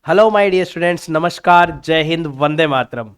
Hello my dear students, नमस्कार, जय हिंद, वंदे मातरम।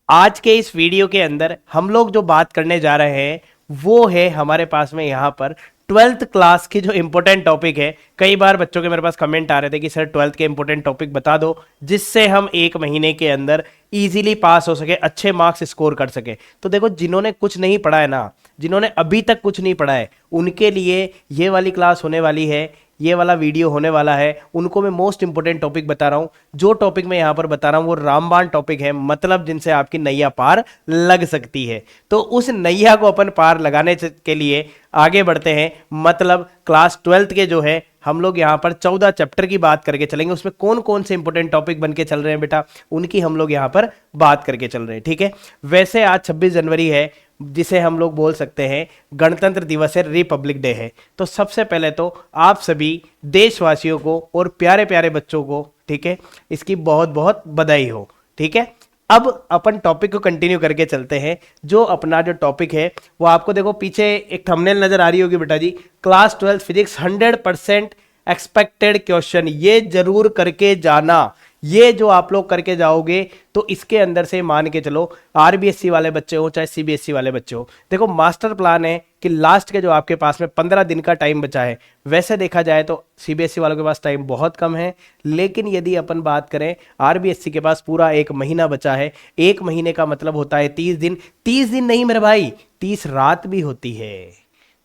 आज के इस वीडियो के अंदर हम लोग जो बात करने जा रहे हैं वो है हमारे पास में यहाँ पर ट्वेल्थ क्लास की जो इंपॉर्टेंट टॉपिक है। कई बार बच्चों के मेरे पास कमेंट आ रहे थे कि सर ट्वेल्थ के इंपॉर्टेंट टॉपिक बता दो जिससे हम एक महीने के अंदर इजीली पास हो सके, अच्छे मार्क्स स्कोर कर सके। तो देखो, जिन्होंने कुछ नहीं पढ़ा है ना, जिन्होंने अभी तक कुछ नहीं पढ़ा है, उनके लिए ये वाली क्लास होने वाली है, ये वाला वीडियो होने वाला है। उनको मैं मोस्ट इंपोर्टेंट टॉपिक बता रहा हूं। जो टॉपिक मैं यहां पर बता रहा हूं वो रामबाण टॉपिक है, मतलब जिनसे आपकी नैया पार लग सकती है। तो उस नैया को अपन पार लगाने के लिए आगे बढ़ते हैं। मतलब क्लास 12th के जो है हम लोग यहाँ पर 14 चैप्टर की बात करके चलेंगे। उसमें कौन कौन से इंपॉर्टेंट टॉपिक बन के चल रहे हैं बेटा, उनकी हम लोग यहाँ पर बात करके चल रहे हैं। ठीक है, वैसे आज 26 जनवरी है, जिसे हम लोग बोल सकते हैं गणतंत्र दिवस है, रिपब्लिक डे है। तो सबसे पहले तो आप सभी देशवासियों को और प्यारे प्यारे बच्चों को, ठीक है, इसकी बहुत बहुत बधाई हो। ठीक है, अब अपन टॉपिक को कंटिन्यू करके चलते हैं। जो अपना जो टॉपिक है वो आपको देखो पीछे एक थंबनेल नजर आ रही होगी बेटा जी, क्लास 12 फिजिक्स 100% एक्सपेक्टेड क्वेश्चन, ये जरूर करके जाना। ये जो आप लोग करके जाओगे तो इसके अंदर से मान के चलो, आरबीएससी वाले बच्चे हो चाहे सीबीएसई वाले बच्चे हो, देखो मास्टर प्लान है कि लास्ट के जो आपके पास में 15 दिन का टाइम बचा है। वैसे देखा जाए तो सीबीएसई वालों के पास टाइम बहुत कम है, लेकिन यदि अपन बात करें आरबीएससी के पास पूरा एक महीना बचा है। एक महीने का मतलब होता है 30 दिन। 30 दिन नहीं मेरे भाई, 30 रात भी होती है।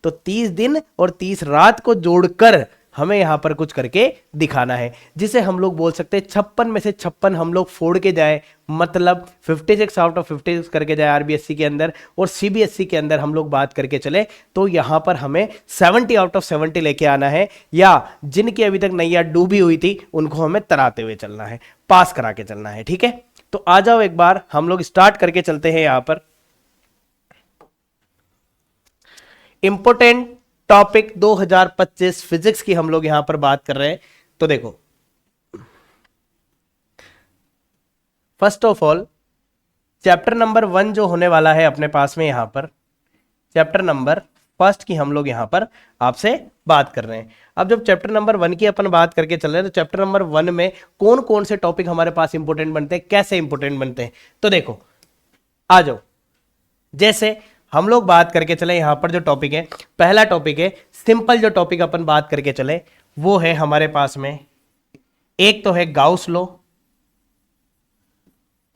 तो 30 दिन और 30 रात को जोड़कर हमें यहां पर कुछ करके दिखाना है, जिसे हम लोग बोल सकते हैं 56 में से 56 हम लोग फोड़ के जाए, मतलब 56 आउट ऑफ 56 करके जाए आरबीएससी के अंदर। और सीबीएसई के अंदर हम लोग बात करके चले तो यहां पर हमें 70 आउट ऑफ 70 लेके आना है, या जिनकी अभी तक नैया डूबी हुई थी उनको हमें तराते हुए चलना है, पास करा के चलना है। ठीक है, तो आ जाओ एक बार हम लोग स्टार्ट करके चलते हैं। यहां पर इंपोर्टेंट टॉपिक 2025 फिजिक्स की हम लोग यहां पर बात कर रहे हैं। तो देखो, first of all chapter number 1 जो होने वाला है अपने पास में, यहां पर चैप्टर नंबर फर्स्ट की हम लोग यहां पर आपसे बात कर रहे हैं। अब जब चैप्टर नंबर 1 की अपन बात करके चल रहे हैं तो चैप्टर नंबर 1 में कौन कौन से टॉपिक हमारे पास इंपोर्टेंट बनते हैं, कैसे इंपोर्टेंट बनते हैं, तो देखो आ जाओ। जैसे हम लोग बात करके चले, यहां पर जो टॉपिक है, पहला टॉपिक है सिंपल। जो टॉपिक अपन बात करके चले वो है हमारे पास में, एक तो है गाउस लॉ,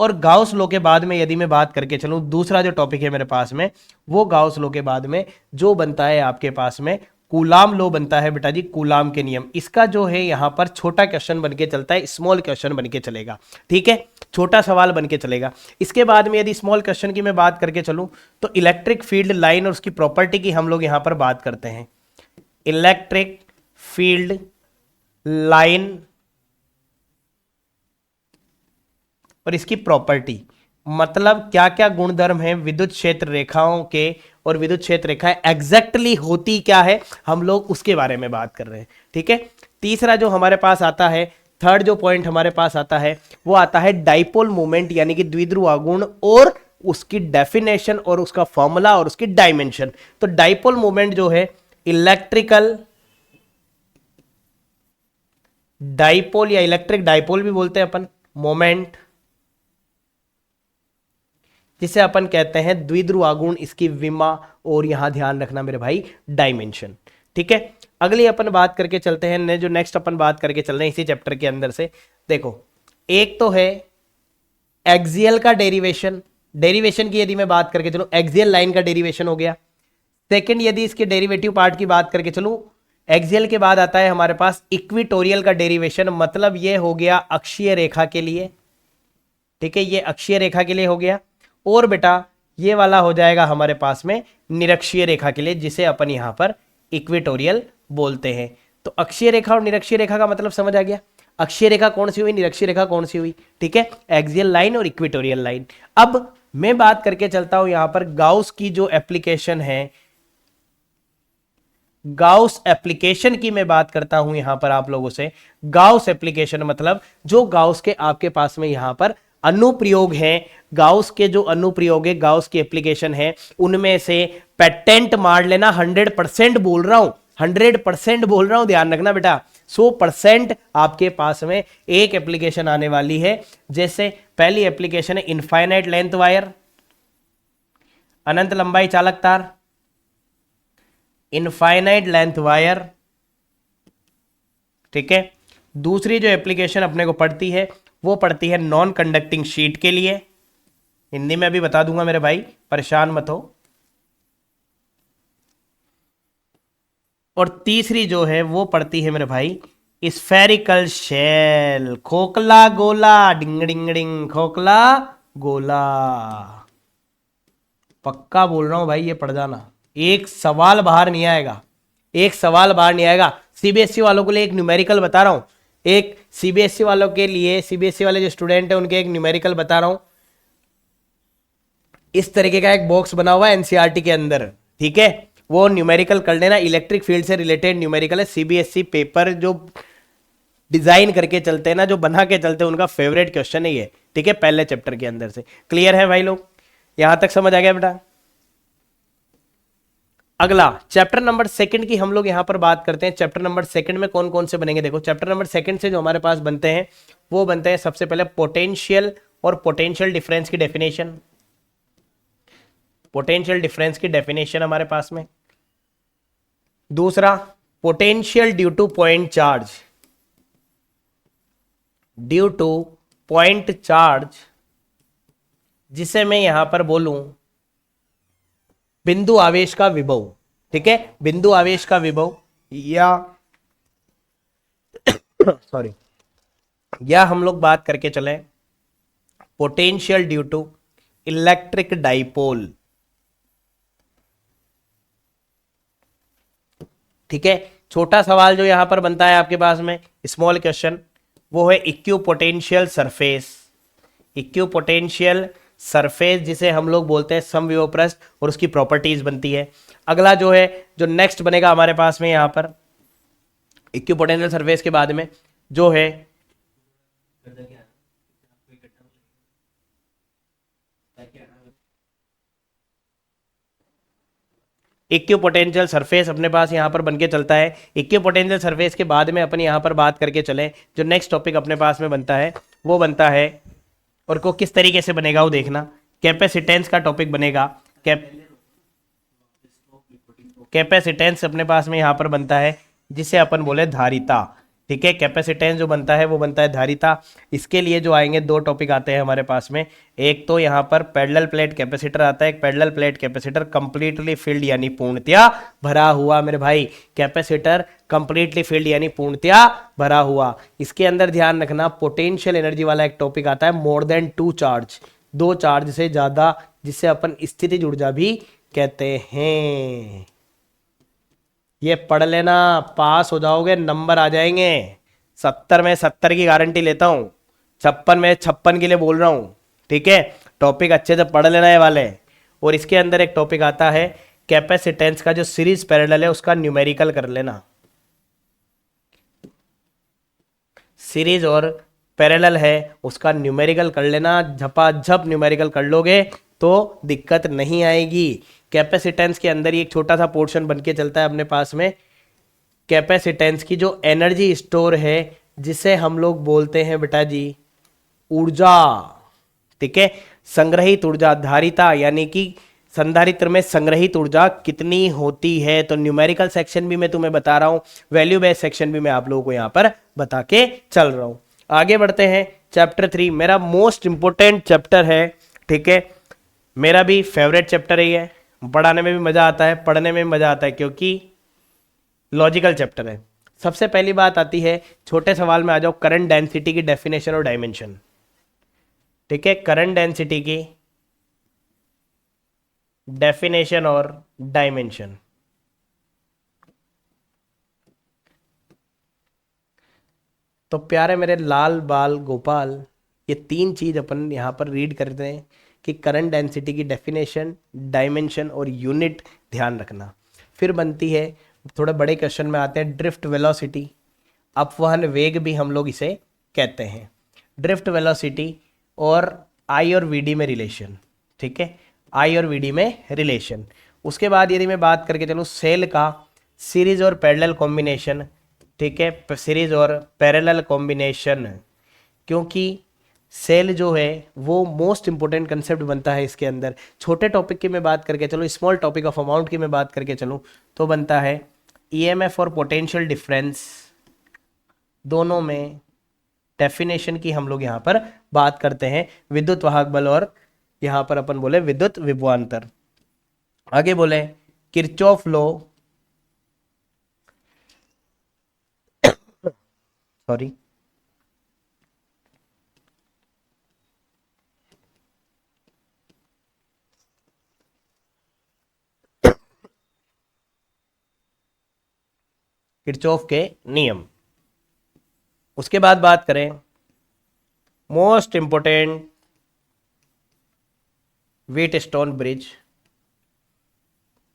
और गाउस लॉ के बाद में यदि मैं बात करके चलूं दूसरा जो टॉपिक है मेरे पास में, वो गाउस लॉ के बाद में जो बनता है आपके पास में कूलाम लॉ बनता है बेटा जी, कूलाम के नियम। इसका जो है यहां पर छोटा क्वेश्चन बन के चलता है, स्मॉल क्वेश्चन बन के चलेगा। ठीक है, छोटा सवाल बन के चलेगा। इसके बाद में यदि स्मॉल क्वेश्चन की मैं बात करके चलूं तो इलेक्ट्रिक फील्ड लाइन और उसकी प्रॉपर्टी की हम लोग यहां पर बात करते हैं। इलेक्ट्रिक फील्ड लाइन और इसकी प्रॉपर्टी, मतलब क्या क्या गुणधर्म है विद्युत क्षेत्र रेखाओं के, और विद्युत क्षेत्र रेखाएं एग्जैक्टली होती क्या है, हम लोग उसके बारे में बात कर रहे हैं। ठीक है, तीसरा जो हमारे पास आता है, थर्ड जो पॉइंट हमारे पास आता है वो आता है डाइपोल मोमेंट, यानी कि द्विध्रुव आघूर्ण, और उसकी डेफिनेशन और उसका फॉर्मूला और उसकी डायमेंशन। तो डाइपोल मोमेंट जो है, इलेक्ट्रिकल डाइपोल या इलेक्ट्रिक डाइपोल भी बोलते हैं अपन, मोमेंट जिसे अपन कहते हैं द्विध्रुव आघूर्ण, इसकी विमा, और यहां ध्यान रखना मेरे भाई डायमेंशन। ठीक है, अगली अपन बात करके चलते हैं, जो नेक्स्ट अपन बात करके चल रहे हैं इसी चैप्टर के अंदर से। देखो, एक तो है एक्सियल का डेरिवेशन। डेरिवेशन की यदि मैं बात करके चलूं, एक्सियल लाइन का डेरिवेशन हो गया। सेकंड, यदि इसके डेरिवेटिव पार्ट की बात करके चलूं, एक्सियल के बाद आता है हमारे पास इक्विटोरियल का डेरिवेशन, मतलब ये हो गया अक्षीय रेखा के लिए। ठीक है, ये अक्षीय रेखा के लिए हो गया। और बेटा ये वाला हो जाएगा हमारे पास में निरक्षीय रेखा के लिए, जिसे अपन यहां पर इक्वेटोरियल बोलते हैं। तो अक्षीय रेखा और निरक्षीय रेखा का मतलब समझ आ गया। अक्षीय रेखा कौन सी हुई, निरक्षीय रेखा कौन सी हुई। ठीक है, एक्सियल लाइन और इक्वेटोरियल लाइन। अब मैं बात करके चलता हूं यहां पर गाउस की जो एप्लीकेशन है, गाउस एप्लीकेशन की मैं बात करता हूं यहां पर आप लोगों से। गाउस एप्लीकेशन मतलब जो गाउस के आपके पास में यहां पर अनुप्रयोग हैं, गाउस के जो अनुप्रयोग है, गाउस की एप्लीकेशन है, उनमें से पेटेंट मार लेना, 100% बोल रहा हूं, 100% बोल रहा हूं, ध्यान रखना बेटा। 100% आपके पास में एक एप्लीकेशन आने वाली है। जैसे पहली एप्लीकेशन है इनफाइनाइट लेंथ वायर, अनंत लंबाई चालक तार, इनफाइनाइट लेंथ वायर, ठीक है। दूसरी जो एप्लीकेशन अपने को पड़ती है वो पड़ती है नॉन कंडक्टिंग शीट के लिए, हिंदी में अभी बता दूंगा मेरे भाई, परेशान मत हो। और तीसरी जो है वो पड़ती है मेरे भाई स्फेरिकल शेल, खोखला गोला, डिंग डिंग डिंग, खोखला गोला। पक्का बोल रहा हूं भाई, ये पढ़ जाना, एक सवाल बाहर नहीं आएगा, एक सवाल बाहर नहीं आएगा। सीबीएसई वालों के लिए एक न्यूमेरिकल बता रहा हूं, एक सीबीएसई वालों के लिए, सीबीएसई वाले जो स्टूडेंट है उनके एक न्यूमेरिकल बता रहा हूं। इस तरीके का एक बॉक्स बना हुआ है एनसीईआरटी के अंदर, ठीक है। वो न्यूमेरिकल कर लेना, इलेक्ट्रिक फील्ड से रिलेटेड न्यूमेरिकल है। सीबीएसई पेपर जो डिजाइन करके चलते हैं ना, जो बना के चलते हैं, उनका फेवरेट क्वेश्चन है ये, ठीक है, पहले चैप्टर के अंदर से। क्लियर है भाई लोग, यहां तक समझ आ गया बेटा। अगला चैप्टर नंबर सेकंड की हम लोग यहां पर बात करते हैं। चैप्टर नंबर सेकंड में कौन कौन से बनेंगे, देखो चैप्टर नंबर सेकंड से जो हमारे पास बनते हैं वो बनते हैं सबसे पहले पोटेंशियल और पोटेंशियल डिफरेंस की डेफिनेशन, पोटेंशियल डिफरेंस की डेफिनेशन हमारे पास में। दूसरा potential due two point charge, due two point charge, जिसे मैं यहां पर बोलूं बिंदु आवेश का विभव, ठीक है, बिंदु आवेश का विभव, या सॉरी, या हम लोग बात करके चले potential due to electric dipole, ठीक है। छोटा सवाल जो यहां पर बनता है आपके पास में, स्मॉल क्वेश्चन, वो है इक्विपोटेंशियल सरफेस, इक्विपोटेंशियल सरफेस जिसे हम लोग बोलते हैं समविभव पृष्ठ, और उसकी प्रॉपर्टीज बनती है। अगला जो है, जो नेक्स्ट बनेगा हमारे पास में यहां पर इक्विपोटेंशियल सरफेस के बाद में जो है इक्विपोटेंशियल सरफेस अपने पास यहां पर बनके चलता है। इक्विपोटेंशियल सरफेस के बाद में अपन यहां पर बात करके चले, जो नेक्स्ट टॉपिक अपने पास में बनता है वो बनता है, और को किस तरीके से बनेगा वो देखना, कैपेसिटेंस का टॉपिक बनेगा। कैपेसिटेंस अपने पास में यहां पर बनता है जिसे अपन बोले धारिता, ठीक है। कैपेसिटेंस जो बनता है वो बनता है धारिता। इसके लिए जो आएंगे दो टॉपिक आते हैं हमारे पास में, एक तो यहाँ पर पैरेलल प्लेट कैपेसिटर आता है, एक parallel plate capacitor completely filled यानी पूर्णतया भरा हुआ, मेरे भाई कैपेसिटर कंप्लीटली फिल्ड यानी पूर्णतया भरा हुआ। इसके अंदर ध्यान रखना पोटेंशियल एनर्जी वाला एक टॉपिक आता है, मोर देन 2 चार्ज, 2 चार्ज से ज्यादा, जिसे अपन स्थितिज ऊर्जा भी कहते हैं। ये पढ़ लेना, पास हो जाओगे, नंबर आ जाएंगे। 70 में 70 की गारंटी लेता हूं, 56 में 56 के लिए बोल रहा हूं, ठीक है। टॉपिक अच्छे से पढ़ लेना ये वाले। और इसके अंदर एक टॉपिक आता है कैपेसिटेंस का, जो सीरीज पैरेलल है उसका न्यूमेरिकल कर लेना। सीरीज और पैरेलल है उसका न्यूमेरिकल कर लेना, झपाझप न्यूमेरिकल कर लोगे तो दिक्कत नहीं आएगी। कैपेसिटेंस के अंदर ही एक छोटा सा पोर्शन बन के चलता है अपने पास में, कैपेसिटेंस की जो एनर्जी स्टोर है जिसे हम लोग बोलते हैं बेटा जी ऊर्जा, ठीक है। संग्रहित ऊर्जा, धारिता यानी कि संधारित्र में संग्रहित ऊर्जा कितनी होती है, तो न्यूमेरिकल सेक्शन भी मैं तुम्हें बता रहा हूं, वैल्यू बेस्ड सेक्शन भी मैं आप लोगों को यहां पर बता के चल रहा हूं। आगे बढ़ते हैं, चैप्टर 3 मेरा मोस्ट इंपोर्टेंट चैप्टर है, ठीक है। मेरा भी फेवरेट चैप्टर है ये, पढ़ाने में भी मजा आता है, पढ़ने में भी मजा आता है, क्योंकि लॉजिकल चैप्टर है। सबसे पहली बात आती है, छोटे सवाल में आ जाओ, करंट डेंसिटी की डेफिनेशन और डायमेंशन, ठीक है। करंट डेंसिटी की डेफिनेशन और डायमेंशन, तो प्यारे मेरे लाल बाल गोपाल, ये 3 चीज अपन यहां पर रीड करते हैं कि करंट डेंसिटी की डेफिनेशन, डायमेंशन और यूनिट ध्यान रखना। फिर बनती है, थोड़े बड़े क्वेश्चन में आते हैं, ड्रिफ्ट वेलोसिटी, अपवहन वेग भी हम लोग इसे कहते हैं। ड्रिफ्ट वेलोसिटी और आई और वीडी में रिलेशन, ठीक है, आई और वीडी में रिलेशन। उसके बाद यदि मैं बात करके चलूँ सेल का, सीरीज और पैरेलल कॉम्बिनेशन, ठीक है, सीरीज और पैरेलल कॉम्बिनेशन, क्योंकि सेल जो है वो मोस्ट इंपॉर्टेंट कंसेप्ट बनता है इसके अंदर। छोटे टॉपिक की मैं बात करके चलूँ, स्मॉल टॉपिक ऑफ अमाउंट की मैं बात करके चलूँ, तो बनता है ईएमएफ और पोटेंशियल डिफरेंस, दोनों में डेफिनेशन की हम लोग यहाँ पर बात करते हैं, विद्युत वाहक बल और यहाँ पर अपन बोले विद्युत विभवांतर। आगे बोले किरचॉफ लॉ, सॉरी, किरचॉफ के नियम। उसके बाद बात करें most important Wheatstone bridge,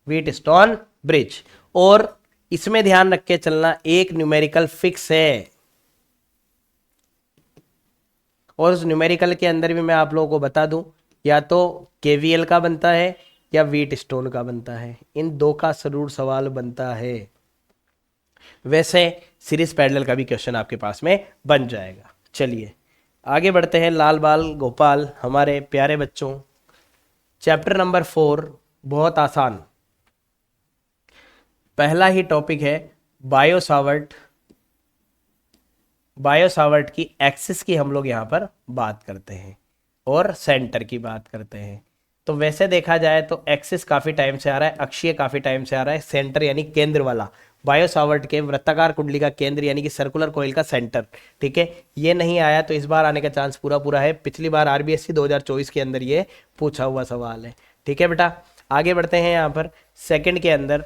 Wheatstone bridge, और इसमें ध्यान रख के चलना एक न्यूमेरिकल फिक्स है, और उस न्यूमेरिकल के अंदर भी मैं आप लोगों को बता दूं, या तो केवीएल का बनता है या व्हीटस्टोन का बनता है, इन दो का जरूर सवाल बनता है। वैसे सीरीज पैरेलल का भी क्वेश्चन आपके पास में बन जाएगा। चलिए आगे बढ़ते हैं। लाल बाल गोपाल हमारे प्यारे बच्चों, चैप्टर नंबर 4 बहुत आसान, पहला ही टॉपिक है बायो सावर्ट। बायो सावर्ट की एक्सिस की हम लोग यहाँ पर बात करते हैं और सेंटर की बात करते हैं। तो वैसे देखा जाए तो एक्सिस काफ़ी टाइम से आ रहा है, अक्षीय काफ़ी टाइम से आ रहा है, सेंटर यानी केंद्र वाला बायो सावर्ट के वृत्ताकार कुंडली का केंद्र यानी कि सर्कुलर कॉइल का सेंटर, ठीक है, ये नहीं आया, तो इस बार आने का चांस पूरा पूरा है। पिछली बार आरबीएससी 2024 के अंदर ये पूछा हुआ सवाल है, ठीक है बेटा। आगे बढ़ते हैं यहाँ पर सेकंड के अंदर,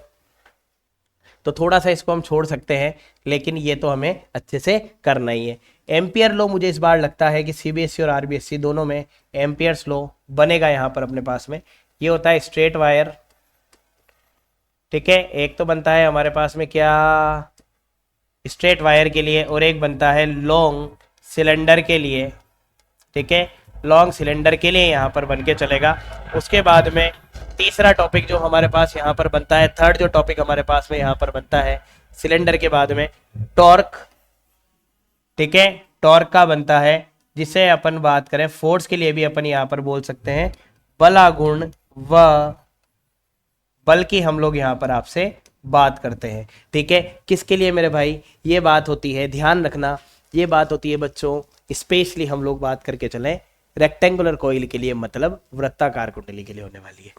तो थोड़ा सा इसको हम छोड़ सकते हैं, लेकिन ये तो हमें अच्छे से करना ही है। एम्पियर लॉ मुझे इस बार लगता है कि सीबीएसई और आरबीएससी दोनों में एम्पियर्स लॉ बनेगा यहाँ पर अपने पास में। ये होता है स्ट्रेट वायर, ठीक है, एक तो बनता है हमारे पास में क्या स्ट्रेट वायर के लिए, और एक बनता है लॉन्ग सिलेंडर के लिए, ठीक है, लॉन्ग सिलेंडर के लिए यहाँ पर बन के चलेगा। उसके बाद में तीसरा टॉपिक जो हमारे पास यहाँ पर बनता है, थर्ड जो टॉपिक हमारे पास में यहाँ पर बनता है सिलेंडर के बाद में टॉर्क, ठीक है, टॉर्क का बनता है, जिसे अपन बात करें फोर्स के लिए भी अपन यहाँ पर बोल सकते हैं बलागुण व बल की हम लोग यहाँ पर आपसे बात करते हैं, ठीक है। किसके लिए मेरे भाई ये बात होती है, ध्यान रखना, ये बात होती है बच्चों, स्पेशली हम लोग बात करके चलें रेक्टेंगुलर कॉइल के लिए, मतलब वृत्ताकार कुंडली के लिए होने वाली है।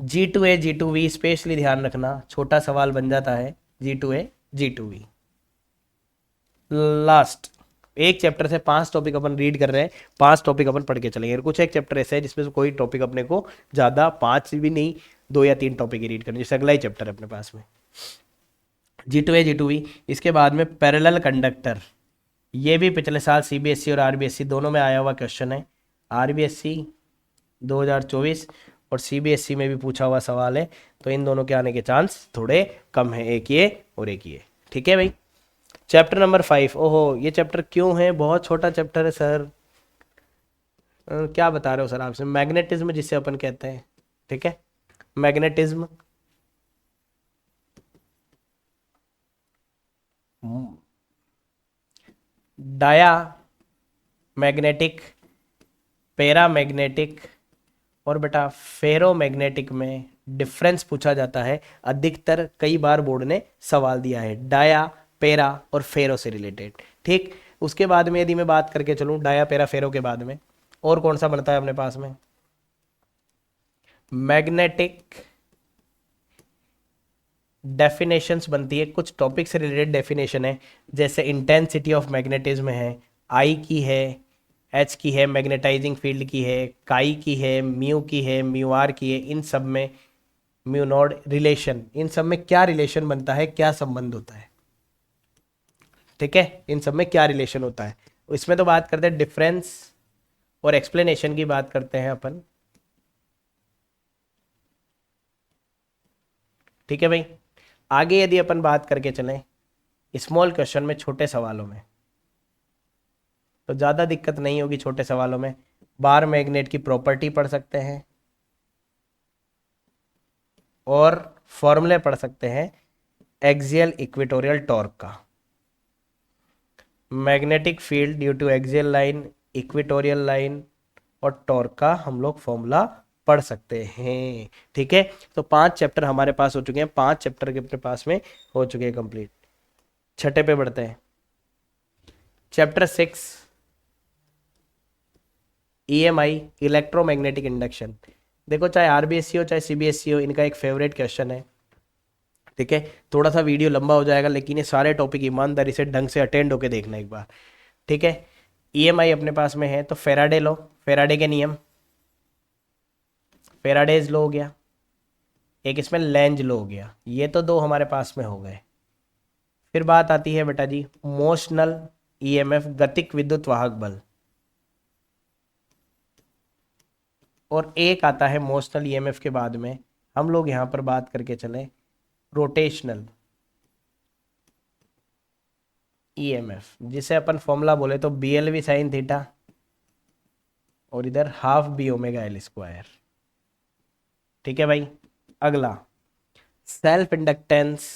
G2A G2V स्पेशली ध्यान रखना, छोटा सवाल बन जाता है G2A G2V। लास्ट एक चैप्टर से 5 टॉपिक अपन रीड कर रहे हैं, 5 टॉपिक अपन पढ़ के चलेंगे। कुछ एक चैप्टर ऐसे है जिसमें से कोई टॉपिक अपने को ज़्यादा 5 भी नहीं, 2 या 3 टॉपिक ही रीड करने, जैसे अगला ही चैप्टर है अपने पास में G2A G2V। इसके बाद में पैरेलल कंडक्टर, ये भी पिछले साल सीबीएसई और आरबीएससी दोनों में आया हुआ क्वेश्चन है, आरबीएससी 2024 और सीबीएसई में भी पूछा हुआ सवाल है, तो इन दोनों के आने के चांस थोड़े कम है, एक ये और एक ये, ठीक है भाई। चैप्टर नंबर 5, ओहो ये चैप्टर क्यों है, बहुत छोटा चैप्टर है सर। क्या बता रहे हो सर आपसे, मैग्नेटिज्म जिसे अपन कहते हैं, ठीक है, magnetism, diamagnetic, paramagnetic और बेटा फेरो मैग्नेटिक में डिफरेंस पूछा जाता है अधिकतर, कई बार बोर्ड ने सवाल दिया है डाया पैरा और फेरो से रिलेटेड, ठीक। उसके बाद में यदि मैं बात करके चलूं डाया पैरा फेरो के बाद में और कौन सा बनता है अपने पास में, मैग्नेटिक डेफिनेशंस बनती है, कुछ टॉपिक से रिलेटेड डेफिनेशन है, जैसे इंटेंसिटी ऑफ मैग्नेटिज्म है, आई की है, एच की है, मैग्नेटाइजिंग फील्ड की है, काई की है, म्यू की है, म्यू आर की है, इन सब में म्यू नॉड रिलेशन, इन सब में क्या रिलेशन बनता है, क्या संबंध होता है, ठीक है, इन सब में क्या रिलेशन होता है। इसमें तो बात करते हैं डिफरेंस और एक्सप्लेनेशन की बात करते हैं अपन, ठीक है भाई। आगे यदि अपन बात करके चलें स्मॉल क्वेश्चन में, छोटे सवालों में, तो ज़्यादा दिक्कत नहीं होगी छोटे सवालों में। बार मैग्नेट की प्रॉपर्टी पढ़ सकते हैं, और फॉर्मूले पढ़ सकते हैं एक्सियल इक्वेटोरियल टॉर्क का, magnetic field due to axial line, equatorial line और टॉर्क का हम लोग फॉर्मूला पढ़ सकते हैं। ठीक है, तो 5 चैप्टर हमारे पास हो चुके हैं, 5 चैप्टर के अपने पास में हो चुके हैं कंप्लीट। छठे पे बढ़ते हैं, चैप्टर 6 ईएमआई इलेक्ट्रोमैग्नेटिक इंडक्शन। देखो चाहे आरबीएससी हो चाहे सीबीएसई हो, इनका एक फेवरेट क्वेश्चन है। ठीक है, थोड़ा सा वीडियो लंबा हो जाएगा लेकिन ये सारे टॉपिक ईमानदारी से ढंग से अटेंड होके देखना एक बार। ठीक है, ईएमआई अपने पास में है तो फेराडे लो, फेराडे के नियम, फेराडेज लो हो गया, एक इसमें लेंज लो हो गया, ये तो दो हमारे पास में हो गए। फिर बात आती है बेटा जी मोशनल ईएमएफ, गतिक विद्युत वाहक बल, और एक आता है मोशनल ईएमएफ के बाद में हम लोग यहां पर बात करके चले रोटेशनल ईएमएफ, जिसे अपन फॉर्मूला बोले तो BLV साइन थीटा और इधर half B omega L square. ठीक है भाई, अगला self inductance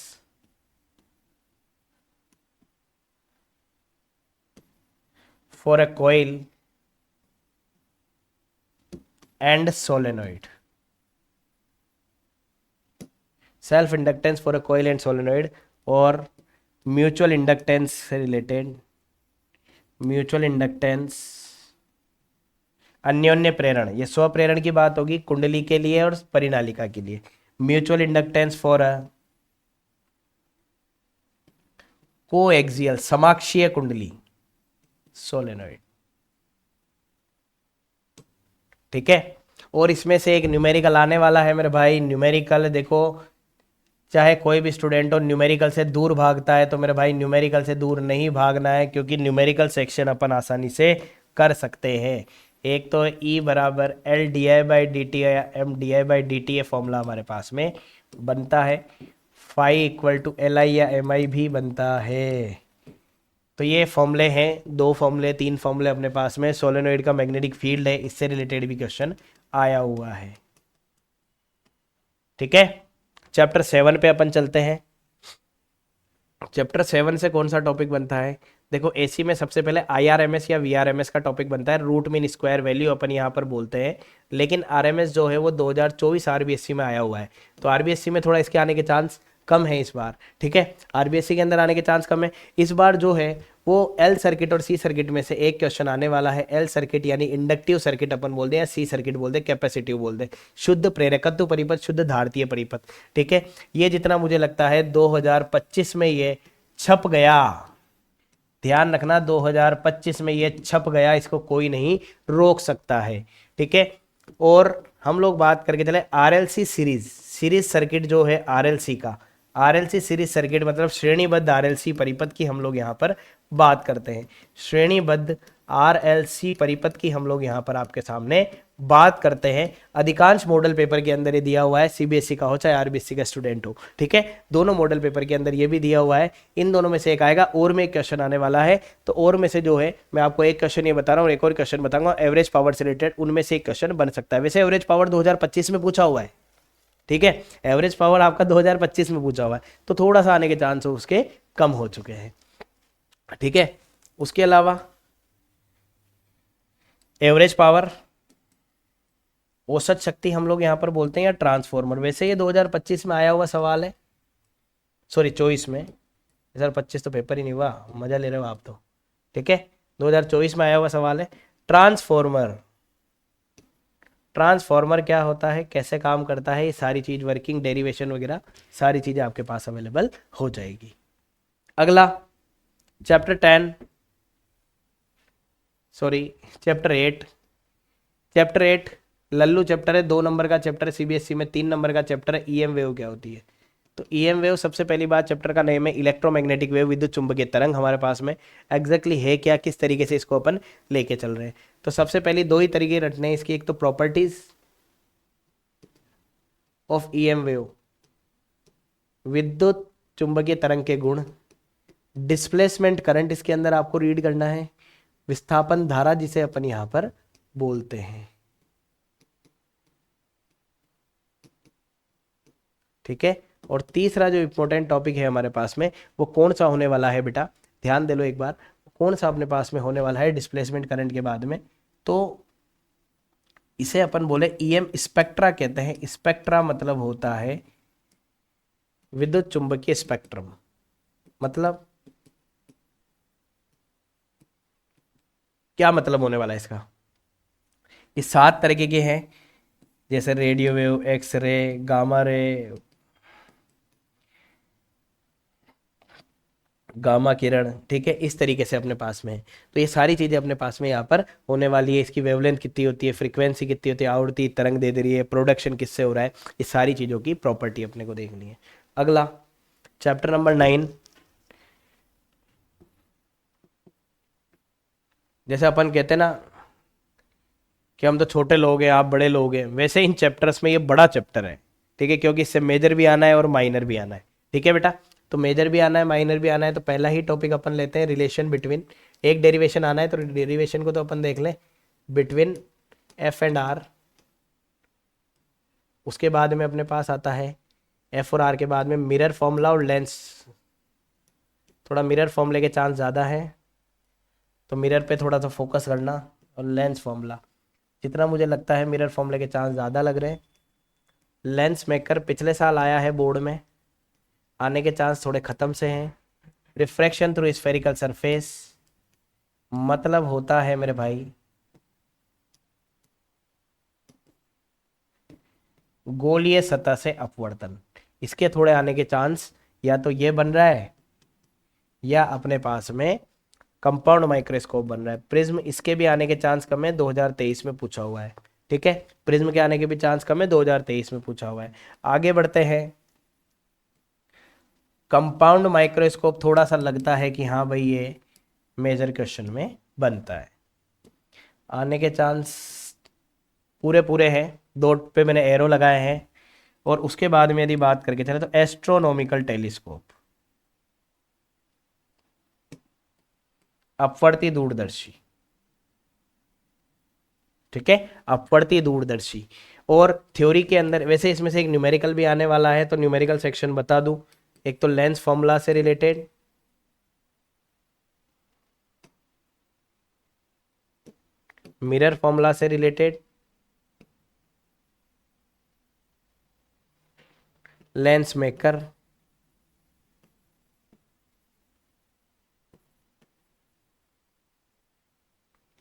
for a coil and solenoid, self inductance for a coil and solenoid और म्यूचुअल इंडक्टेंस से रिलेटेड, म्यूचुअल इंडक्टेंस अन्योन्य प्रेरण, ये स्व प्रेरण की बात होगी कुंडली के लिए और परिनालिका के लिए। Mutual inductance for a coaxial समाक्षीय कुंडली सोलेनोइड। ठीक है, और इसमें से एक न्यूमेरिकल आने वाला है मेरे भाई। न्यूमेरिकल देखो, चाहे कोई भी स्टूडेंट हो न्यूमेरिकल से दूर भागता है तो मेरे भाई न्यूमेरिकल से दूर नहीं भागना है, क्योंकि न्यूमेरिकल सेक्शन अपन आसानी से कर सकते हैं। एक तो E बराबर LdI/dt या MdI/dt ये फॉर्मूला हमारे पास में बनता है, फाई इक्वल टू LI या MI भी बनता है। तो ये फॉर्मूले हैं, 2 फॉर्मूले 3 फॉर्मूले अपने पास में। सोलेनोइड का मैग्नेटिक फील्ड है, इससे रिलेटेड भी क्वेश्चन आया हुआ है। ठीक है, चैप्टर 7 पे अपन चलते हैं। चैप्टर 7 से कौन सा टॉपिक बनता है? देखो एसी में सबसे पहले IRMS या VRMS का टॉपिक बनता है, रूट मीन स्क्वायर वैल्यू अपन यहाँ पर बोलते हैं। लेकिन RMS जो है वो 2024 आरबीएससी में आया हुआ है, तो आरबीएससी में थोड़ा इसके आने के चांस कम है इस बार। ठीक है, आरबीएससी के अंदर आने के चांस कम है इस बार। जो है वो एल सर्किट और सी सर्किट में से एक क्वेश्चन आने वाला है। एल सर्किट यानी इंडक्टिव सर्किट अपन बोलते हैं, या सी सर्किट बोलते हैं कैपेसिटिव बोलते हैं, शुद्ध प्रेरकत्व परिपथ, शुद्ध धारतीय परिपथ। ठीक है, ये जितना मुझे लगता है 2025 में ये छप गया, ध्यान रखना 2025 में ये छप गया, इसको कोई नहीं रोक सकता है। ठीक है, और हम लोग बात करके चले आरएलसी सीरीज सर्किट जो है आरएलसी का, आरएलसी सीरीज सर्किट मतलब श्रेणीबद्ध आरएलसी परिपथ की हम लोग यहाँ पर बात करते हैं। श्रेणीबद्ध आरएलसी परिपथ की हम लोग यहाँ पर आपके सामने बात करते हैं। अधिकांश मॉडल पेपर के अंदर ये दिया हुआ है, सीबीएसई का हो चाहे आरबीएससी का स्टूडेंट हो। ठीक है, दोनों मॉडल पेपर के अंदर ये भी दिया हुआ है, इन दोनों में से एक आएगा। और में एक क्वेश्चन आने वाला है, तो और में से जो है मैं आपको एक क्वेश्चन ये बता रहा हूँ, एक और क्वेश्चन बताऊंगा एवरेज पावर से रिलेटेड, उनमें से एक क्वेश्चन बन सकता है। वैसे एवरेज पावर 2025 में पूछा हुआ है। ठीक है, एवरेज पावर आपका 2025 में पूछा हुआ है, तो थोड़ा सा आने के चांस उसके कम हो चुके हैं। ठीक है, उसके अलावा एवरेज पावर, औसत शक्ति हम लोग यहां पर बोलते हैं, या ट्रांसफॉर्मर। वैसे ये 2025 में आया हुआ सवाल है, सॉरी 24 में, 2025 तो पेपर ही नहीं हुआ, मजा ले रहे हो आप तो। ठीक है, 2024 में आया हुआ सवाल है ट्रांसफॉर्मर। ट्रांसफॉर्मर क्या होता है, कैसे काम करता है, ये सारी चीज वर्किंग डेरिवेशन वगैरह सारी चीजें आपके पास अवेलेबल हो जाएगी। अगला chapter 10, sorry chapter 8। Chapter 8 Lallu chapter है, 2 नंबर का चैप्टर है सीबीएसई में, 3 नंबर का चैप्टर है ईएम वेव क्या होती है। तो ईएम वेव सबसे पहली बात चैप्टर का नेम है इलेक्ट्रोमैग्नेटिक वेव, विद्युत चुंबकीय तरंग हमारे पास में एग्जैक्टली है क्या, किस तरीके से इसको अपन लेके चल रहे हैं। तो सबसे पहली 2 ही तरीके रटने हैं इसकी, एक तो प्रॉपर्टीज ऑफ ईएम वेव, विद्युत चुंबकीय तरंग के गुण, डिस्प्लेसमेंट करंट इसके अंदर आपको रीड करना है, विस्थापन धारा जिसे अपन यहां पर बोलते हैं। ठीक है। और तीसरा जो इंपॉर्टेंट टॉपिक है हमारे पास में वो कौन सा होने वाला है बेटा, ध्यान दे लो एक बार, कौन सा अपने पास में होने वाला है डिस्प्लेसमेंट करंट के बाद में, तो इसे अपन बोले ईएम स्पेक्ट्रा कहते हैं। स्पेक्ट्रा मतलब होता है विद्युत चुंबकीय स्पेक्ट्रम। मतलब क्या मतलब होने वाला है इसका, ये 7 तरीके के हैं, जैसे radio wave, x ray, gamma ray, gamma किरण, ठीक है, इस तरीके से अपने पास में है। तो ये सारी चीजें अपने पास में यहाँ पर होने वाली है। इसकी वेवलेंथ कितनी होती है, फ्रीक्वेंसी कितनी होती है, आवृत्ति तरंग दे रही है, प्रोडक्शन किससे हो रहा है, ये सारी चीजों की प्रॉपर्टी अपने को देखनी है। अगला चैप्टर नंबर 9, जैसे अपन कहते हैं ना कि हम तो छोटे लोग हैं आप बड़े लोग हैं, वैसे इन चैप्टर्स में ये बड़ा चैप्टर है, ठीक है, क्योंकि इससे मेजर भी आना है और माइनर भी आना है, ठीक है बेटा। तो मेजर भी आना है, माइनर भी आना है, तो पहला ही टॉपिक अपन लेते हैं रिलेशन बिटवीन, एक डेरिवेशन आना है तो डेरिवेशन को तो अपन देख लें, बिटवीन एफ एंड आर। उसके बाद में अपने पास आता है एफ और आर के बाद में मिरर फॉर्मूला और लेंस, थोड़ा मिरर फॉर्मूले के चांस ज़्यादा है तो मिरर पे थोड़ा सा फोकस करना, और लेंस फॉर्मूला, जितना मुझे लगता है मिरर फॉर्मूले के चांस ज़्यादा लग रहे हैं। लेंस मेकर पिछले साल आया है बोर्ड में, आने के चांस थोड़े ख़त्म से हैं। रिफ्रैक्शन थ्रू स्फेरिकल सरफेस, मतलब होता है मेरे भाई गोलीय सतह से अपवर्तन। इसके थोड़े आने के चांस या तो ये बन रहा है या अपने पास में कंपाउंड माइक्रोस्कोप बन रहा है। प्रिज्म, इसके भी आने के चांस कम है, 2023 में पूछा हुआ है, ठीक है, प्रिज्म के आने के भी चांस कम है, 2023 में पूछा हुआ है। आगे बढ़ते हैं, कंपाउंड माइक्रोस्कोप थोड़ा सा लगता है कि हाँ भाई ये मेजर क्वेश्चन में बनता है, आने के चांस पूरे पूरे हैं, 2 पे मैंने एरो लगाए हैं। और उसके बाद में यदि बात करके चले तो एस्ट्रोनॉमिकल टेलीस्कोप, अपवर्ती दूरदर्शी, ठीक है, अपवर्ती दूरदर्शी। और थ्योरी के अंदर वैसे इसमें से एक न्यूमेरिकल भी आने वाला है, तो न्यूमेरिकल सेक्शन बता दूं, एक तो लेंस फॉर्मूला से रिलेटेड, मिरर फॉर्मूला से related, lens maker,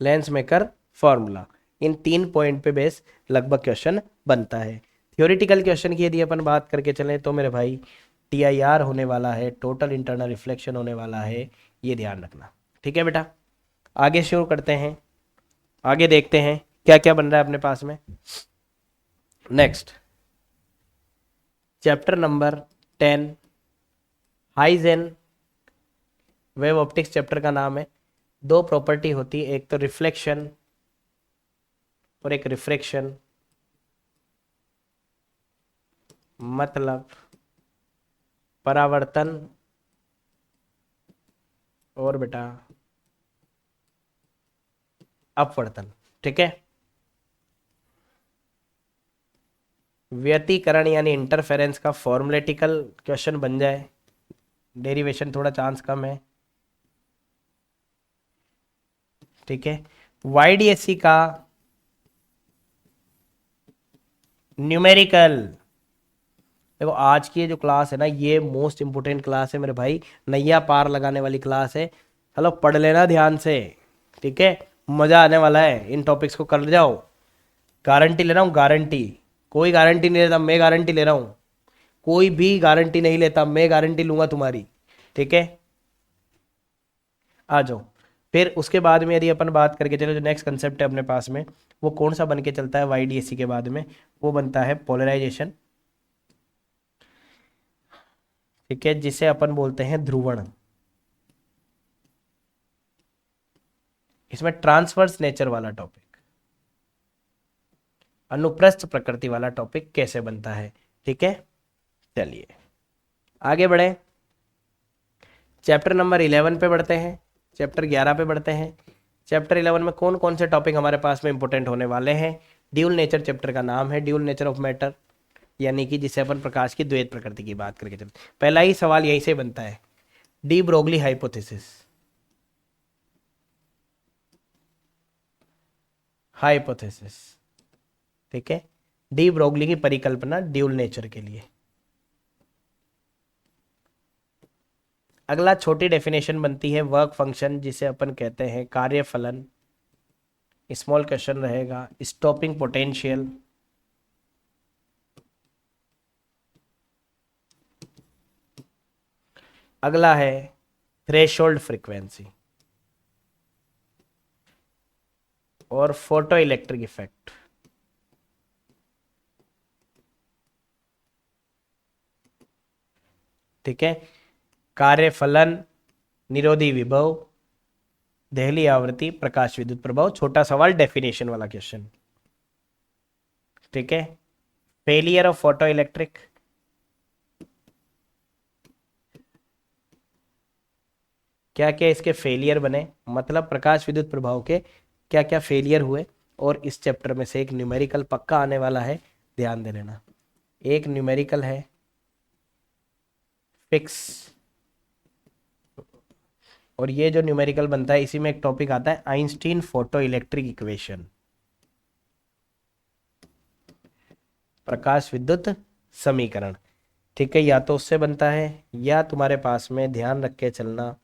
lens maker formula, इन 3 पॉइंट पे बेस लगभग क्वेश्चन बनता है। थ्योरेटिकल क्वेश्चन की यदि अपन बात करके चलें तो मेरे भाई TIR होने वाला है, टोटल इंटरनल रिफ्लेक्शन होने वाला है, ये ध्यान रखना, ठीक है बेटा। आगे शुरू करते हैं, आगे देखते हैं क्या क्या बन रहा है अपने पास में। Next chapter number 10, Huygens wave optics chapter का नाम है। 2 प्रॉपर्टी होती है, एक तो रिफ्लेक्शन और एक रिफ्रैक्शन, मतलब परावर्तन और बेटा अपवर्तन, ठीक है। व्यतिकरण यानी इंटरफेरेंस का फॉर्मुलेटिकल क्वेश्चन बन जाए, डेरिवेशन थोड़ा चांस कम है, ठीक है। YDSC का न्यूमेरिकल, देखो आज की ये जो क्लास है ना ये मोस्ट इंपोर्टेंट क्लास है मेरे भाई, नैया पार लगाने वाली क्लास है। चलो पढ़ लेना ध्यान से, ठीक है, मजा आने वाला है, इन टॉपिक्स को कर जाओ, गारंटी ले रहा हूँ, गारंटी, कोई गारंटी नहीं लेता, मैं गारंटी ले रहा हूँ, कोई भी गारंटी नहीं लेता, मैं गारंटी लूंगा तुम्हारी, ठीक है। आ जाओ, फिर उसके बाद में यदि अपन बात करके चलो जो नेक्स्ट कंसेप्ट है अपने पास में वो कौन सा बन के चलता है YDSC के बाद में, वो बनता है पोलराइजेशन, ठीक है, जिसे अपन बोलते हैं ध्रुवण। इसमें ट्रांसवर्स नेचर वाला टॉपिक, अनुप्रस्थ प्रकृति वाला टॉपिक कैसे बनता है, ठीक है। चलिए आगे बढ़े, चैप्टर नंबर 11 पे बढ़ते हैं, चैप्टर 11 पे बढ़ते हैं। चैप्टर 11 में कौन कौन से टॉपिक हमारे पास में इंपॉर्टेंट होने वाले हैं। ड्यूल नेचर चैप्टर का नाम है, ड्यूल नेचर ऑफ मैटर, यानी कि जिसे अपन प्रकाश की द्वैत प्रकृति की बात करके चलते, पहला ही सवाल यहीं से बनता है, डी ब्रोगली हाइपोथेसिस। हाइपोथेसिस, ठीक है, डी ब्रोगली की परिकल्पना ड्यूल नेचर के लिए। अगला छोटी डेफिनेशन बनती है वर्क फंक्शन, जिसे अपन कहते हैं कार्य फलन। स्मॉल क्वेश्चन रहेगा, स्टॉपिंग पोटेंशियल। अगला है थ्रेशोल्ड फ्रीक्वेंसी और फोटो इलेक्ट्रिक इफेक्ट। ठीक है, कार्य फलन, निरोधी विभव, देहली आवृत्ति, प्रकाश विद्युत प्रभाव। छोटा सवाल डेफिनेशन वाला क्वेश्चन। ठीक है, फेलियर ऑफ फोटो इलेक्ट्रिक, क्या क्या इसके फेलियर बने, मतलब प्रकाश विद्युत प्रभाव के क्या क्या फेलियर हुए। और इस चैप्टर में से एक न्यूमेरिकल पक्का आने वाला है, ध्यान दे लेना। एक न्यूमेरिकल है फिक्स, और ये जो न्यूमेरिकल बनता है इसी में एक टॉपिक आता है आइंस्टीन फोटो इलेक्ट्रिक इक्वेशन, प्रकाश विद्युत समीकरण। ठीक है, या तो उससे बनता है या तुम्हारे पास में ध्यान रख के चलना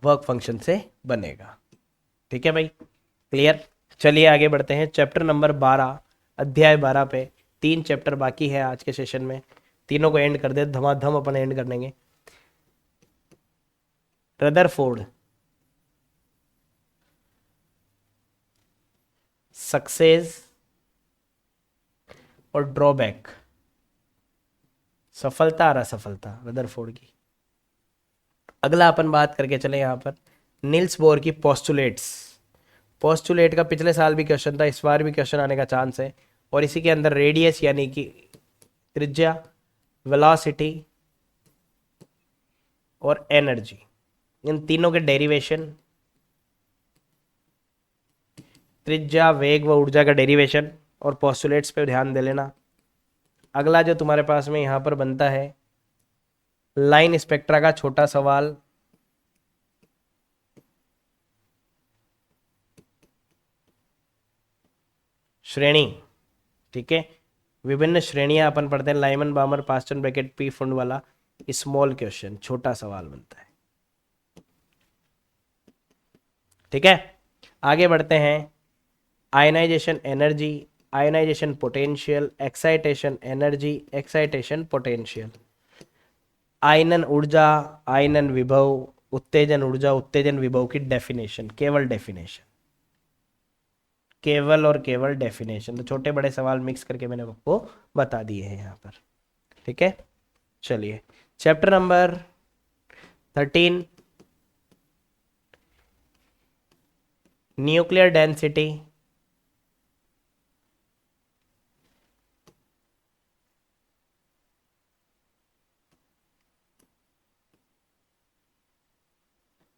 वर्क फंक्शन से बनेगा। ठीक है भाई, क्लियर। चलिए आगे बढ़ते हैं, चैप्टर नंबर 12, अध्याय 12 पे 3 चैप्टर बाकी है आज के सेशन में, तीनों को एंड कर दे, धमाधम अपन एंड कर देंगे। रदरफोर्ड, सक्सेस और ड्रॉबैक, सफलता और असफलता रदरफोर्ड की। अगला अपन बात करके चले यहाँ पर निल्स बोर की पोस्टुलेट्स। पोस्टुलेट का पिछले साल भी क्वेश्चन था, इस बार भी क्वेश्चन आने का चांस है। और इसी के अंदर रेडियस यानी कि त्रिज्या, वेलोसिटी और एनर्जी, इन तीनों के डेरिवेशन, त्रिज्या, वेग व ऊर्जा का डेरिवेशन और पोस्टुलेट्स पे ध्यान दे लेना। अगला जो तुम्हारे पास में यहाँ पर बनता है लाइन स्पेक्ट्रा का छोटा सवाल, श्रेणी। ठीक है, विभिन्न श्रेणियां अपन पढ़ते हैं, Lyman Balmer Paschen Brackett Pfund वाला स्मॉल क्वेश्चन, छोटा सवाल बनता है। ठीक है, आगे बढ़ते हैं, ionization energy, ionization potential, excitation energy, excitation potential, आयनन ऊर्जा, आयनन विभव, उत्तेजन ऊर्जा, उत्तेजन विभव की डेफिनेशन, केवल डेफिनेशन, केवल और केवल डेफिनेशन। तो छोटे बड़े सवाल मिक्स करके मैंने आपको बता दिए हैं यहाँ पर। ठीक है, चलिए चैप्टर नंबर 13, न्यूक्लियर डेंसिटी।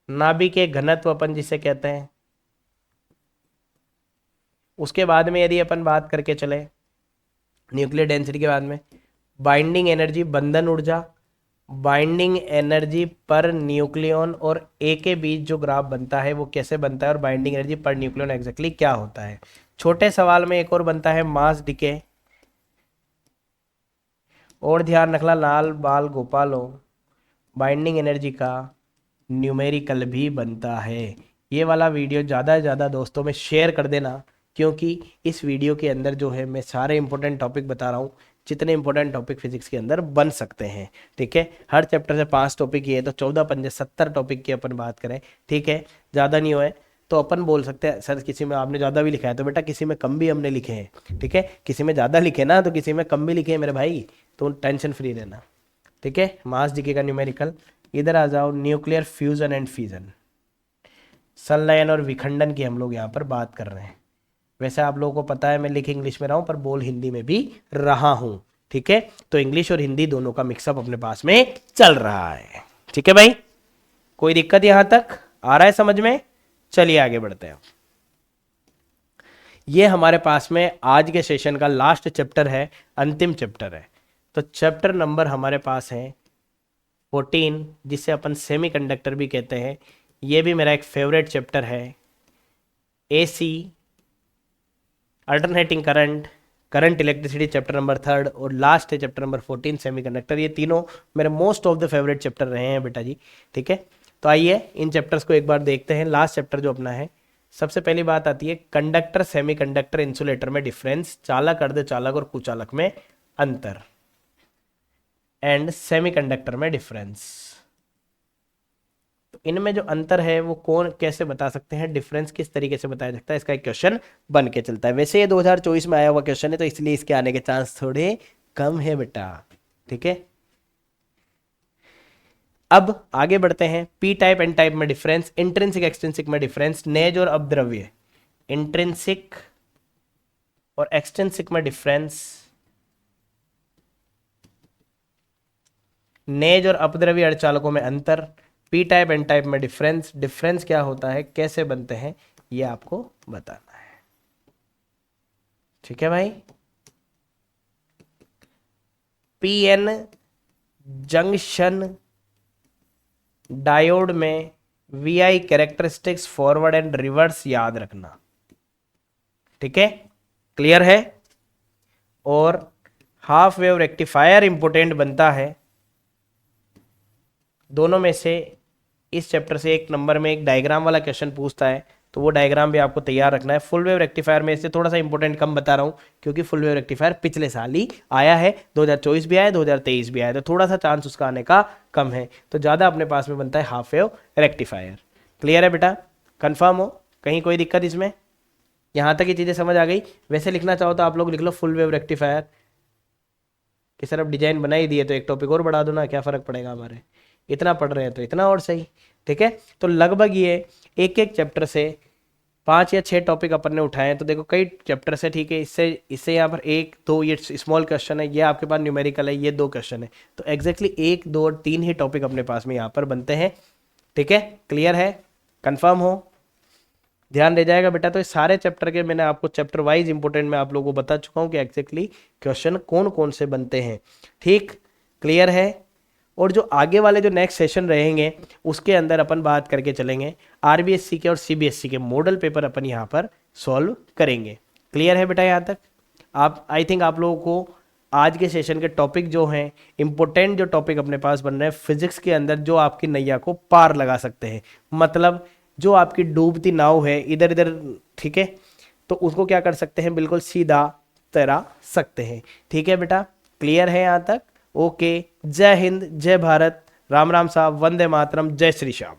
नाभिक के घनत्व अपन जिसे कहते हैं। उसके बाद में यदि अपन बात करके चले न्यूक्लियर डेंसिटी के बाद में बाइंडिंग एनर्जी, बंधन ऊर्जा, बाइंडिंग एनर्जी पर न्यूक्लियन और ए के बीच जो ग्राफ बनता है वो कैसे बनता है, और binding energy per nucleon exactly क्या होता है। छोटे सवाल में एक और बनता है मास डिके, और ध्यान रखना लाल बाल गोपालों, बाइंडिंग एनर्जी का न्यूमेरिकल भी बनता है। ये वाला वीडियो ज़्यादा से ज़्यादा दोस्तों में शेयर कर देना, क्योंकि इस वीडियो के अंदर जो है मैं सारे इंपॉर्टेंट टॉपिक बता रहा हूँ, जितने इंपॉर्टेंट टॉपिक फिजिक्स के अंदर बन सकते हैं। ठीक है, हर चैप्टर से 5 टॉपिक ही है, तो 14 पंजे 70 टॉपिक की अपन बात करें। ठीक है, ज़्यादा नहीं हुए तो अपन बोल सकते हैं सर किसी में आपने ज़्यादा भी लिखा है, तो बेटा किसी में कम भी हमने लिखे हैं। ठीक है, किसी में ज़्यादा लिखे ना तो किसी में कम भी लिखे हैं मेरे भाई, तो टेंशन फ्री रहना। ठीक है, मास डिके का न्यूमेरिकल। इधर आ जाओ, न्यूक्लियर फ्यूजन एंड फिजन, संलयन और विखंडन की हम लोग यहाँ पर बात कर रहे हैं। वैसे आप लोगों को पता है मैं लिख इंग्लिश में रहा हूँ पर बोल हिंदी में भी रहा हूँ। ठीक है, तो इंग्लिश और हिंदी दोनों का मिक्सअप अपने पास में चल रहा है। ठीक है भाई, कोई दिक्कत यहां तक आ रहा है समझ में? चलिए आगे बढ़ते हैं। ये हमारे पास में आज के सेशन का लास्ट चैप्टर है, अंतिम चैप्टर है। तो चैप्टर नंबर हमारे पास है 14, जिसे अपन सेमीकंडक्टर भी कहते हैं। ये भी मेरा एक फेवरेट चैप्टर है। AC, alternating current, current electricity chapter number 3 और लास्ट है चैप्टर नंबर 14 सेमीकंडक्टर। ये तीनों मेरे most of the favourite chapter रहे हैं बेटा जी, ठीक है। तो आइए इन चैप्टर्स को एक बार देखते हैं। लास्ट चैप्टर जो अपना है, सबसे पहली बात आती है कंडक्टर, सेमीकंडक्टर, इंसुलेटर में डिफरेंस, चालक, अर्धचालक और कुचालक में अंतर, एंड सेमीकंडक्टर में डिफरेंस। तो इनमें जो अंतर है वो कौन कैसे बता सकते हैं, डिफरेंस किस तरीके से बताया जाता है, इसका एक क्वेश्चन बन के चलता है। वैसे ये 2024 में आया हुआ क्वेश्चन है, तो इसलिए इसके आने के चांस थोड़े कम है बेटा, ठीक है। अब आगे बढ़ते हैं। पी टाइप, एन टाइप में डिफरेंस, इंट्रिंसिक एक्सट्रिंसिक में डिफरेंस, नेज और अपद्रव्य, इंट्रिंसिक और एक्सट्रिंसिक में डिफरेंस, नेज और अपद्रव्य अर्धचालकों में अंतर, पी टाइप, एन टाइप में डिफरेंस, डिफरेंस क्या होता है, कैसे बनते हैं, ये आपको बताना है, ठीक है भाई। पी एन जंक्शन डायोड में V I characteristics forward and reverse याद रखना, ठीक है, क्लियर है। और हाफ वेव रेक्टिफायर इंपोर्टेंट बनता है। दोनों में से इस चैप्टर से एक नंबर में एक डायग्राम वाला क्वेश्चन पूछता है, तो वो डायग्राम भी आपको तैयार रखना है। फुल वेव रेक्टिफायर में से थोड़ा सा इंपॉर्टेंट कम बता रहा हूँ, क्योंकि फुल वेव रेक्टिफायर पिछले साल ही आया है, 2024 भी आया, 2023 भी आया, तो थोड़ा सा चांस उसका आने का कम है। तो ज़्यादा अपने पास में बनता है हाफ वेव रेक्टिफायर। क्लियर है बेटा, कंफर्म हो, कहीं कोई दिक्कत इसमें, यहाँ तक ये चीज़ें समझ आ गई। वैसे लिखना चाहो तो आप लोग लिख लो फुल वेव रेक्टिफायर, कि सर अब डिजाइन बना ही दिए तो एक टॉपिक और बढ़ा दो ना, क्या फ़र्क पड़ेगा हमारे, इतना पढ़ रहे हैं तो इतना और सही, ठीक है। तो लगभग ये एक एक चैप्टर से 5 या 6 टॉपिक अपन ने उठाए हैं। तो देखो कई चैप्टर से, ठीक है, इससे इससे यहाँ पर 1 2 ये स्मॉल क्वेश्चन है, ये आपके पास न्यूमेरिकल है, ये 2 क्वेश्चन है, तो एग्जैक्टली 1 2 और 3 ही टॉपिक अपने पास में यहाँ पर बनते हैं, ठीक है। क्लियर है, कंफर्म हो, ध्यान रह जाएगा बेटा। तो इस सारे चैप्टर के मैंने आपको चैप्टर वाइज इंपॉर्टेंट मैं आप लोगों को बता चुका हूँ कि एग्जैक्टली क्वेश्चन कौन कौन से बनते हैं, ठीक, क्लियर है। और जो आगे वाले जो नेक्स्ट सेशन रहेंगे उसके अंदर अपन बात करके चलेंगे आरबीएससी के और सीबीएसई के मॉडल पेपर अपन यहाँ पर सॉल्व करेंगे। क्लियर है बेटा यहाँ तक। आप आई थिंक आप लोगों को आज के सेशन के टॉपिक जो हैं इंपॉर्टेंट, जो टॉपिक अपने पास बन रहे हैं फिजिक्स के अंदर, जो आपकी नैया को पार लगा सकते हैं, मतलब जो आपकी डूबती नाव है इधर इधर, ठीक है, तो उसको क्या कर सकते हैं, बिल्कुल सीधा तैरा सकते हैं, ठीक है बेटा। क्लियर है यहाँ तक, ओके। जय हिंद, जय भारत, राम राम साहब, वंदे मातरम, जय श्री श्याम।